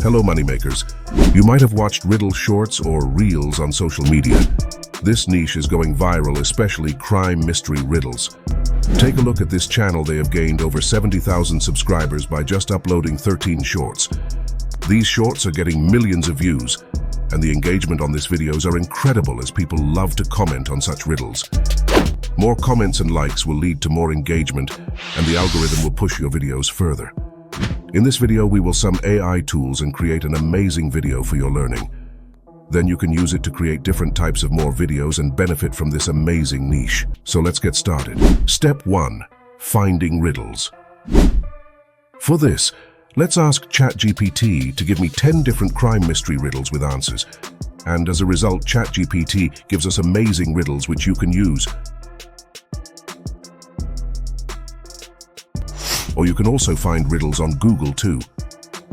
Hello moneymakers. You might have watched Riddle shorts or reels on social media. This niche is going viral, especially crime mystery riddles. Take a look at this channel. They have gained over 70,000 subscribers by just uploading 13 shorts. These shorts are getting millions of views, and the engagement on these videos are incredible as people love to comment on such riddles. More comments and likes will lead to more engagement, and the algorithm will push your videos further. In this video, we will sum AI tools and create an amazing video for your learning. Then you can use it to create different types of more videos and benefit from this amazing niche. So let's get started. Step 1. Finding riddles. For this, let's ask ChatGPT to give me 10 different crime mystery riddles with answers. And as a result, ChatGPT gives us amazing riddles which you can use. Or you can also find riddles on Google too.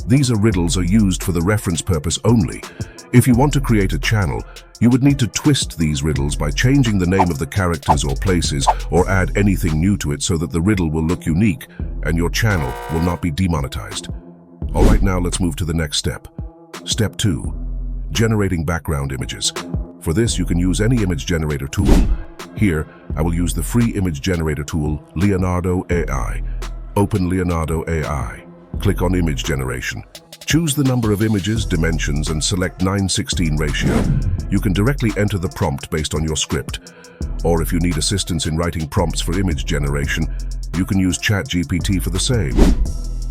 These riddles are used for the reference purpose only. If you want to create a channel, you would need to twist these riddles by changing the name of the characters or places, or add anything new to it so that the riddle will look unique and your channel will not be demonetized. Alright, now let's move to the next step. Step 2. Generating background images. For this, you can use any image generator tool. Here, I will use the free image generator tool, Leonardo AI. Open Leonardo AI. Click on Image Generation. Choose the number of images, dimensions, and select 9:16 ratio. You can directly enter the prompt based on your script. Or if you need assistance in writing prompts for image generation, you can use ChatGPT for the same.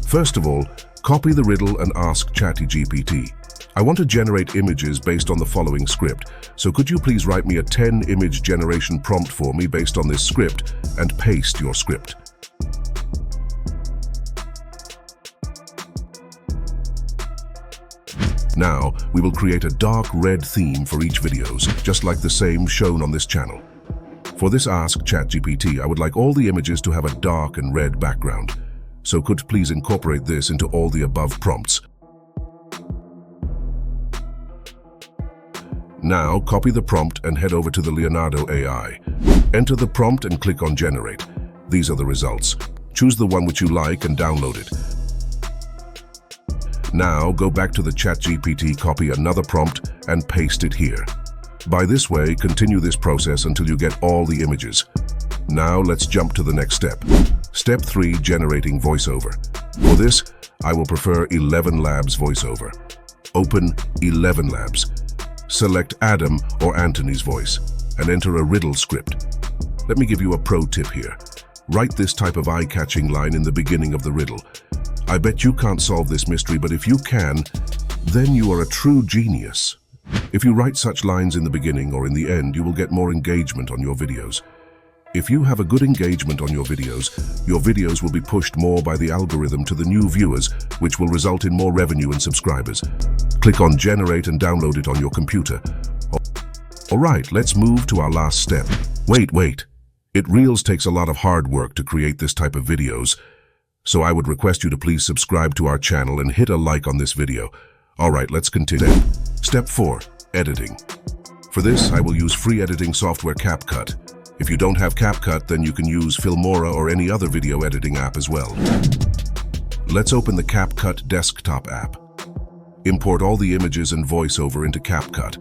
First of all, copy the riddle and ask ChatGPT. I want to generate images based on the following script, so could you please write me a 10 image generation prompt for me based on this script, and paste your script. Now, we will create a dark red theme for each videos, just like the same shown on this channel. For this ask ChatGPT, I would like all the images to have a dark and red background. So could please incorporate this into all the above prompts. Now, copy the prompt and head over to the Leonardo AI. Enter the prompt and click on Generate. These are the results. Choose the one which you like and download it. Now, go back to the ChatGPT, copy another prompt, and paste it here. By this way, continue this process until you get all the images. Now, let's jump to the next step. Step 3. Generating voiceover. For this, I will prefer 11 Labs voiceover. Open 11 Labs. Select Adam or Antony's voice, and enter a riddle script. Let me give you a pro tip here. Write this type of eye-catching line in the beginning of the riddle. I bet you can't solve this mystery, but if you can, then you are a true genius. If you write such lines in the beginning or in the end, you will get more engagement on your videos. If you have a good engagement on your videos will be pushed more by the algorithm to the new viewers, which will result in more revenue and subscribers. Click on Generate and download it on your computer. Alright, let's move to our last step. Wait. It reals takes a lot of hard work to create this type of videos. So I would request you to please subscribe to our channel and hit a like on this video. Alright, let's continue. Step 4. Editing. For this, I will use free editing software CapCut. If you don't have CapCut, then you can use Filmora or any other video editing app as well. Let's open the CapCut desktop app. Import all the images and voiceover into CapCut.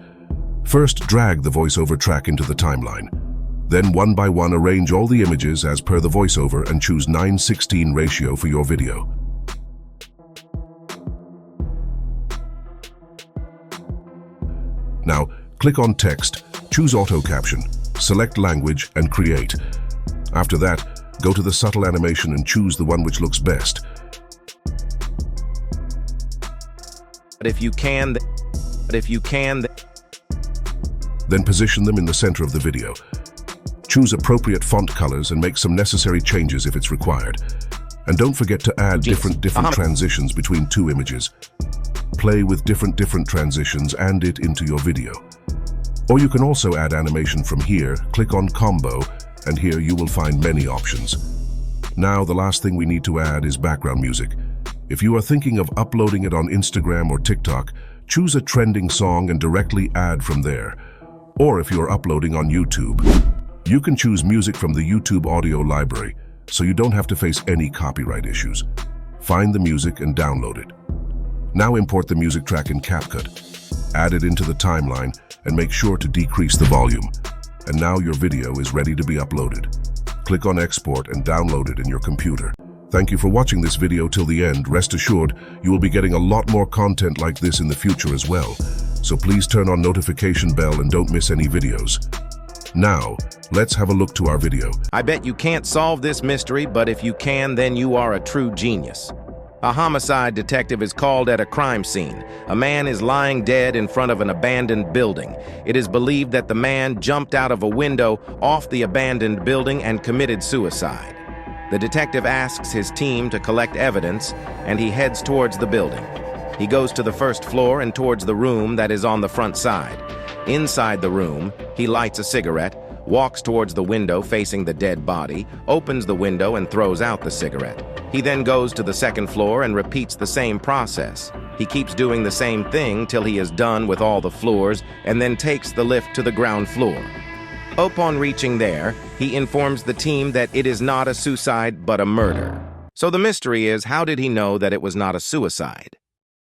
First, drag the voiceover track into the timeline. Then one by one arrange all the images as per the voiceover and choose 9:16 ratio for your video. Now, click on Text, choose Auto Caption, select Language and Create. After that, go to the Subtle Animation and choose the one which looks best. But if you can, then position them in the center of the video. Choose appropriate font colors and make some necessary changes if it's required. And don't forget to add different transitions between two images. Play with different transitions and it into your video. Or you can also add animation from here. Click on Combo, and here you will find many options. Now, the last thing we need to add is background music. If you are thinking of uploading it on Instagram or TikTok, choose a trending song and directly add from there. Or if you are uploading on YouTube, you can choose music from the YouTube audio library, so you don't have to face any copyright issues. Find the music and download it. Now import the music track in CapCut. Add it into the timeline and make sure to decrease the volume. And now your video is ready to be uploaded. Click on export and download it in your computer. Thank you for watching this video till the end. Rest assured, you will be getting a lot more content like this in the future as well. So please turn on notification bell and don't miss any videos. Now, let's have a look to our video. I bet you can't solve this mystery, but if you can, then you are a true genius. A homicide detective is called at a crime scene. A man is lying dead in front of an abandoned building. It is believed that the man jumped out of a window off the abandoned building and committed suicide. The detective asks his team to collect evidence, and he heads towards the building. He goes to the first floor and towards the room that is on the front side. Inside the room, he lights a cigarette, walks towards the window facing the dead body, opens the window and throws out the cigarette. He then goes to the second floor and repeats the same process. He keeps doing the same thing till he is done with all the floors and then takes the lift to the ground floor. Upon reaching there, he informs the team that it is not a suicide but a murder. So the mystery is, how did he know that it was not a suicide?